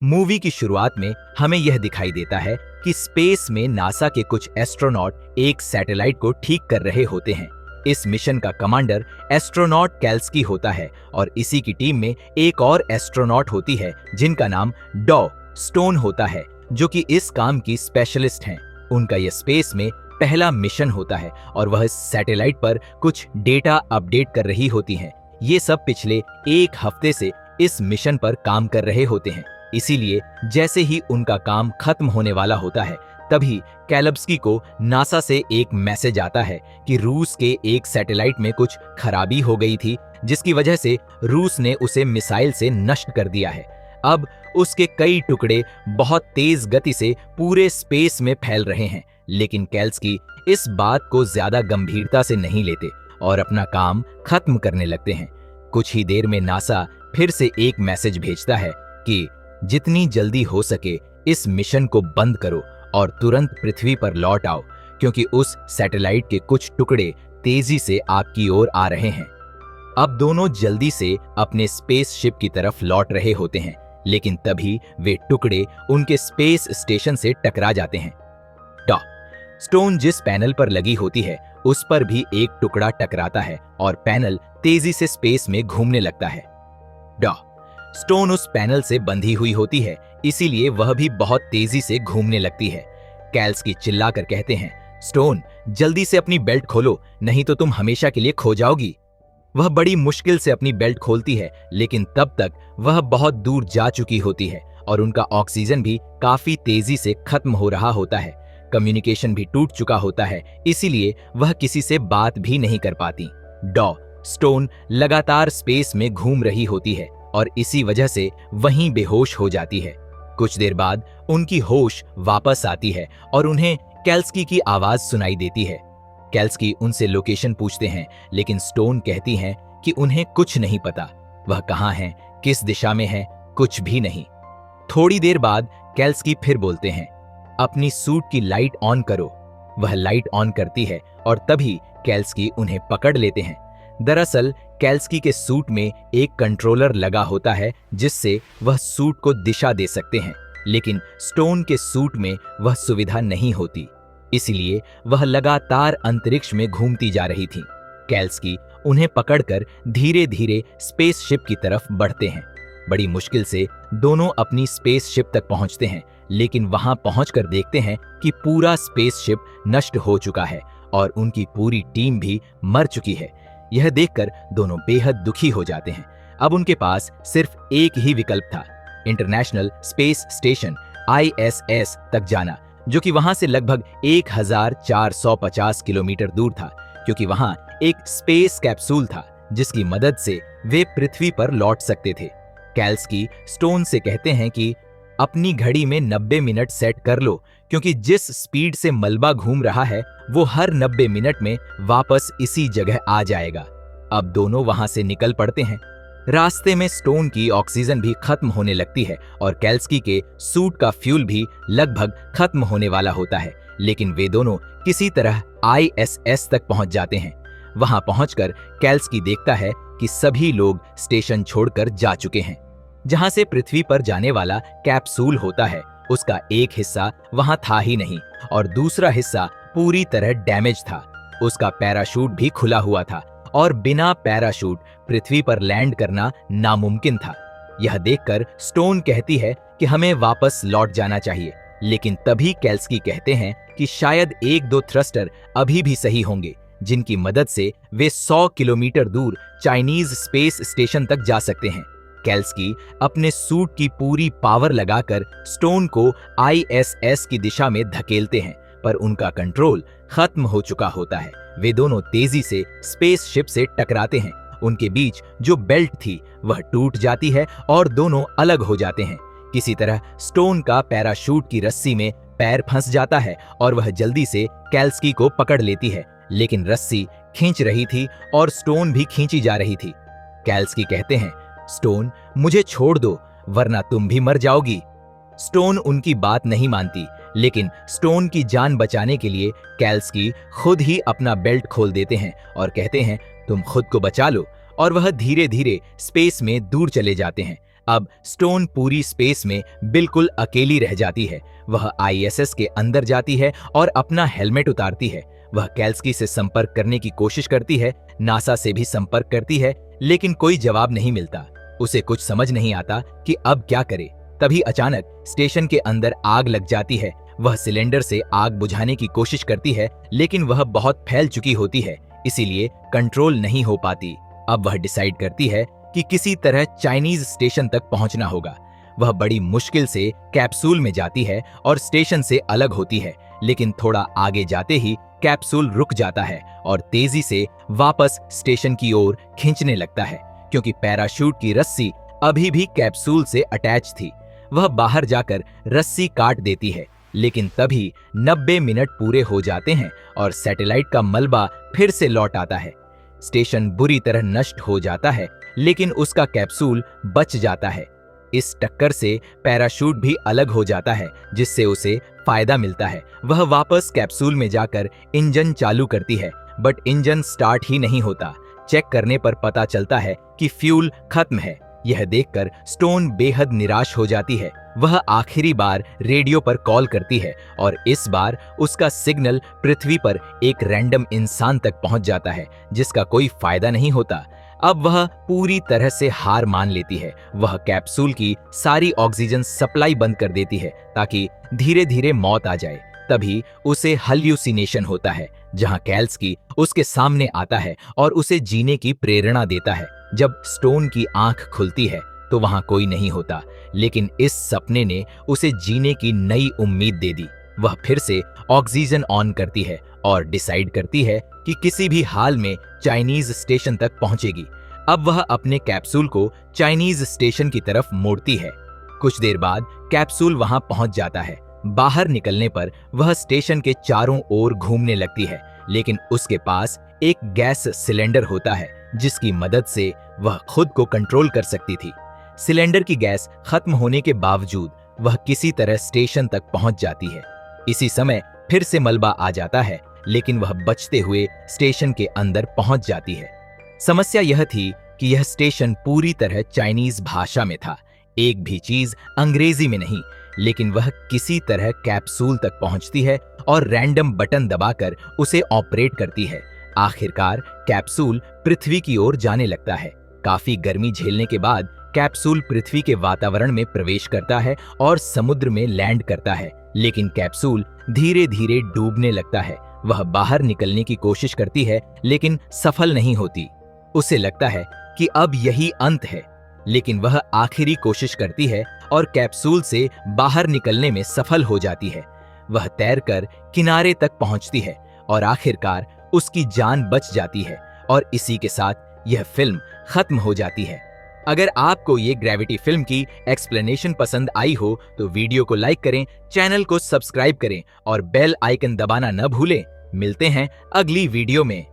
Movie की शुरुआत में हमें यह दिखाई देता है कि स्पेस में नासा के कुछ एस्ट्रोनॉट एक सैटेलाइट को ठीक कर रहे होते हैं। इस मिशन का कमांडर एस्ट्रोनॉट कैल्स्की होता है और इसी की टीम में एक और एस्ट्रोनॉट होती है जिनका नाम डॉ स्टोन होता है, जो कि इस काम की स्पेशलिस्ट हैं। उनका यह स्पेस में पहला मिशन होता है और वह इस सैटेलाइट पर कुछ डेटा अपडेट कर रही होती हैं। ये सब पिछले एक हफ्ते से इस मिशन पर काम कर रहे होते हैं, इसीलिए जैसे ही उनका काम खत्म होने वाला होता है तभी कैलब्स्की को नासा से एक मैसेज आता है कि रूस के एक सैटेलाइट में कुछ खराबी हो गई थी, जिसकी वजह से रूस ने उसे मिसाइल से नष्ट कर दिया है। अब उसके कई टुकड़े बहुत तेज गति से पूरे स्पेस में फैल रहे हैं, लेकिन कैल्स्की इस बात को ज्यादा गंभीरता से नहीं लेते और अपना काम खत्म करने लगते हैं। कुछ ही देर में नासा फिर से एक मैसेज भेजता है कि जितनी जल्दी हो सके इस मिशन को बंद करो और तुरंत पृथ्वी पर लौट आओ, क्योंकि उस सैटेलाइट के कुछ टुकड़े तेजी से आपकी ओर आ रहे हैं। अब दोनों जल्दी से अपने स्पेसशिप की तरफ लौट रहे होते हैं, लेकिन तभी वे टुकड़े उनके स्पेस स्टेशन से टकरा जाते हैं। डॉ स्टोन जिस पैनल पर लगी होती है उस पर भी एक टुकड़ा टकराता है और पैनल तेजी से स्पेस में घूमने लगता है। डॉ स्टोन उस पैनल से बंधी हुई होती है, इसीलिए वह भी बहुत तेजी से घूमने लगती है। कैल्स्की चिल्लाकर कहते हैं, स्टोन जल्दी से अपनी बेल्ट खोलो, नहीं तो तुम हमेशा के लिए खो जाओगी। वह बड़ी मुश्किल से अपनी बेल्ट खोलती है, लेकिन तब तक वह बहुत दूर जा चुकी होती है और उनका ऑक्सीजन भी काफी तेजी से खत्म हो रहा होता है। कम्युनिकेशन भी टूट चुका होता है, इसीलिए वह किसी से बात भी नहीं कर पाती। डॉ स्टोन लगातार स्पेस में घूम रही होती है और इसी वजह से वहीं बेहोश हो जाती है। कुछ देर बाद उनकी होश वापस आती है और उन्हें कैल्स्की की आवाज सुनाई देती है। कैल्स्की उनसे लोकेशन पूछते हैं, लेकिन स्टोन कहती हैं कि उन्हें कुछ नहीं पता, वह कहाँ हैं, किस दिशा में है, कुछ भी नहीं। थोड़ी देर बाद कैल्स्की फिर बोलते हैं, अपनी सूट की लाइट ऑन करो। वह लाइट ऑन करती है और तभी कैल्स्की उन्हें पकड़ लेते हैं। दरअसल कैल्स्की के सूट में एक कंट्रोलर लगा होता है जिससे वह सूट को दिशा दे सकते हैं, लेकिन स्टोन के सूट में वह सुविधा नहीं होती, इसलिए वह लगातार अंतरिक्ष में घूमती जा रही थी। कैल्स्की उन्हें पकड़कर धीरे धीरे स्पेसशिप की तरफ बढ़ते हैं। बड़ी मुश्किल से दोनों अपनी स्पेसशिप तक पहुंचते हैं, लेकिन वहां पहुंचकर देखते हैं कि पूरा स्पेसशिप नष्ट हो चुका है और उनकी पूरी टीम भी मर चुकी है। यह देखकर दोनों बेहद दुखी हो जाते हैं। अब उनके पास सिर्फ एक ही विकल्प था, इंटरनेशनल स्पेस स्टेशन ISS तक जाना, जो कि वहां से लगभग 1450 किलोमीटर दूर था, क्योंकि वहां एक स्पेस कैप्सूल था जिसकी मदद से वे पृथ्वी पर लौट सकते थे। कैल्स्की स्टोन से कहते हैं कि अपनी घड़ी में 90 मिनट सेट कर लो, क्योंकि जिस स्पीड से मलबा घूम रहा है वो हर 90 मिनट में वापस इसी जगह आ जाएगा। अब दोनों वहां से निकल पड़ते हैं। रास्ते में स्टोन की ऑक्सीजन भी खत्म होने लगती है और कैल्स्की के सूट का फ्यूल भी लगभग खत्म होने वाला होता है, लेकिन वे दोनों किसी तरह ISS तक पहुंच जाते हैं। वहां पहुंचकर कैल्स्की देखता है कि सभी लोग स्टेशन छोड़कर जा चुके हैं। जहां से पृथ्वी पर जाने वाला कैप्सूल होता है उसका एक हिस्सा वहां था ही नहीं और दूसरा हिस्सा पूरी तरह डैमेज था। उसका पैराशूट भी खुला हुआ था और बिना पैराशूट पृथ्वी पर लैंड करना नामुमकिन था। यह देखकर स्टोन कहती है कि हमें वापस लौट जाना चाहिए, लेकिन तभी कैल्स्की कहते हैं कि शायद 1-2 थ्रस्टर अभी भी सही होंगे, जिनकी मदद से वे 100 किलोमीटर दूर चाइनीज स्पेस स्टेशन तक जा सकते हैं। कैल्स्की अपने सूट की पूरी पावर लगाकर स्टोन को ISS की दिशा में धकेलते हैं, पर उनका कंट्रोल खत्म हो चुका होता है। वे दोनों तेजी से स्पेसशिप से टकराते हैं। उनके बीच जो बेल्ट थी वह टूट जाती है और दोनों अलग हो जाते हैं। किसी तरह स्टोन का पैराशूट की रस्सी में पैर फंस जाता है और वह जल्दी से कैल्स्की को पकड़ लेती है, लेकिन रस्सी खींच रही थी और स्टोन भी खींची जा रही थी। कैल्स्की कहते हैं, स्टोन मुझे छोड़ दो वरना तुम भी मर जाओगी। स्टोन उनकी बात नहीं मानती, लेकिन स्टोन की जान बचाने के लिए कैल्स्की खुद ही अपना बेल्ट खोल देते हैं और कहते हैं तुम खुद को बचा लो, और वह धीरे धीरे स्पेस में दूर चले जाते हैं। अब स्टोन पूरी स्पेस में बिल्कुल अकेली रह जाती है। वह आईएसएस के अंदर जाती है और अपना हेलमेट उतारती है। वह कैल्स्की से संपर्क करने की कोशिश करती है, नासा से भी संपर्क करती है, लेकिन कोई जवाब नहीं मिलता। उसे कुछ समझ नहीं आता कि अब क्या करे। तभी अचानक स्टेशन के अंदर आग लग जाती है। वह सिलेंडर से आग बुझाने की कोशिश करती है, लेकिन वह बहुत फैल चुकी होती है, इसीलिए कंट्रोल नहीं हो पाती। अब वह डिसाइड करती है कि किसी तरह चाइनीज स्टेशन तक पहुंचना होगा। वह बड़ी मुश्किल से कैप्सूल में जाती है और स्टेशन से अलग होती है, लेकिन थोड़ा आगे जाते ही कैप्सूल रुक जाता है और तेजी से वापस स्टेशन की ओर खींचने लगता है, क्योंकि पैराशूट की रस्सी अभी भी कैप्सूल से अटैच थी। वह बाहर जाकर रस्सी काट देती है, लेकिन तभी 90 मिनट पूरे हो जाते हैं और सैटेलाइट का मलबा फिर से लौट आता है। स्टेशन बुरी तरह नष्ट हो जाता है, लेकिन उसका कैप्सूल बच जाता है। इस टक्कर से पैराशूट भी अलग हो जाता है, जिससे उसे फायदा मिलता है। वह वापस कैप्सूल में जाकर इंजन चालू करती है, बट इंजन स्टार्ट ही नहीं होता। चेक करने पर पता चलता है कि फ्यूल खत्म है। यह देखकर स्टोन बेहद निराश हो जाती है। वह आखिरी बार रेडियो पर कॉल करती है और इस बार उसका सिग्नल पृथ्वी पर एक रैंडम इंसान तक पहुंच जाता है, जिसका कोई फायदा नहीं होता। अब वह पूरी तरह से हार मान लेती है। वह कैप्सूल की सारी ऑक्सीजन सप्लाई बंद कर देती है ताकि धीरे धीरे मौत आ जाए। तभी उसे हल्यूसिनेशन होता है, जहां कैल्स्की उसके सामने आता है और उसे जीने की प्रेरणा देता है। जब स्टोन की आंख खुलती है तो वहां कोई नहीं होता, लेकिन इस सपने ने उसे जीने की नई उम्मीद दे दी। वह फिर से ऑक्सीजन ऑन करती है और डिसाइड करती है कि किसी भी हाल में चाइनीज स्टेशन तक पहुंचेगी। अब वह अपने कैप्सूल को चाइनीज स्टेशन की तरफ मोड़ती है। कुछ देर बाद कैप्सूल वहां पहुंच जाता है। बाहर निकलने पर वह स्टेशन के चारों ओर घूमने लगती है, लेकिन उसके पास एक गैस सिलेंडर होता है, जिसकी मदद से वह खुद को कंट्रोल कर सकती थी। सिलेंडर की गैस खत्म होने के बावजूद वह किसी तरह स्टेशन तक पहुंच जाती है। इसी समय फिर से मलबा आ जाता है, लेकिन वह बचते हुए स्टेशन के अंदर पहुंच जाती है। समस्या यह थी कि यह स्टेशन पूरी तरह चाइनीज भाषा में था, एक भी चीज अंग्रेजी में नहीं। लेकिन वह किसी तरह कैप्सूल तक पहुंचती है और रैंडम बटन दबाकर उसे ऑपरेट करती है। आखिरकार कैप्सूल पृथ्वी की ओर जाने लगता है। काफी गर्मी झेलने के बाद कैप्सूल पृथ्वी के वातावरण में प्रवेश करता है और समुद्र में लैंड करता है, लेकिन कैप्सूल धीरे धीरे डूबने लगता है। वह बाहर निकलने की कोशिश करती है, लेकिन सफल नहीं होती। उसे लगता है कि अब यही अंत है, लेकिन वह आखिरी कोशिश करती है और कैप्सूल से बाहर निकलने में सफल हो जाती है। वह तैरकर किनारे तक पहुंचती है और आखिरकार उसकी जान बच जाती है और इसी के साथ यह फिल्म खत्म हो जाती है। अगर आपको ये ग्रेविटी फिल्म की एक्सप्लेनेशन पसंद आई हो तो वीडियो को लाइक करें, चैनल को सब्सक्राइब करें और बेल आइकन दबाना न भूलें। मिलते हैं अगली वीडियो में।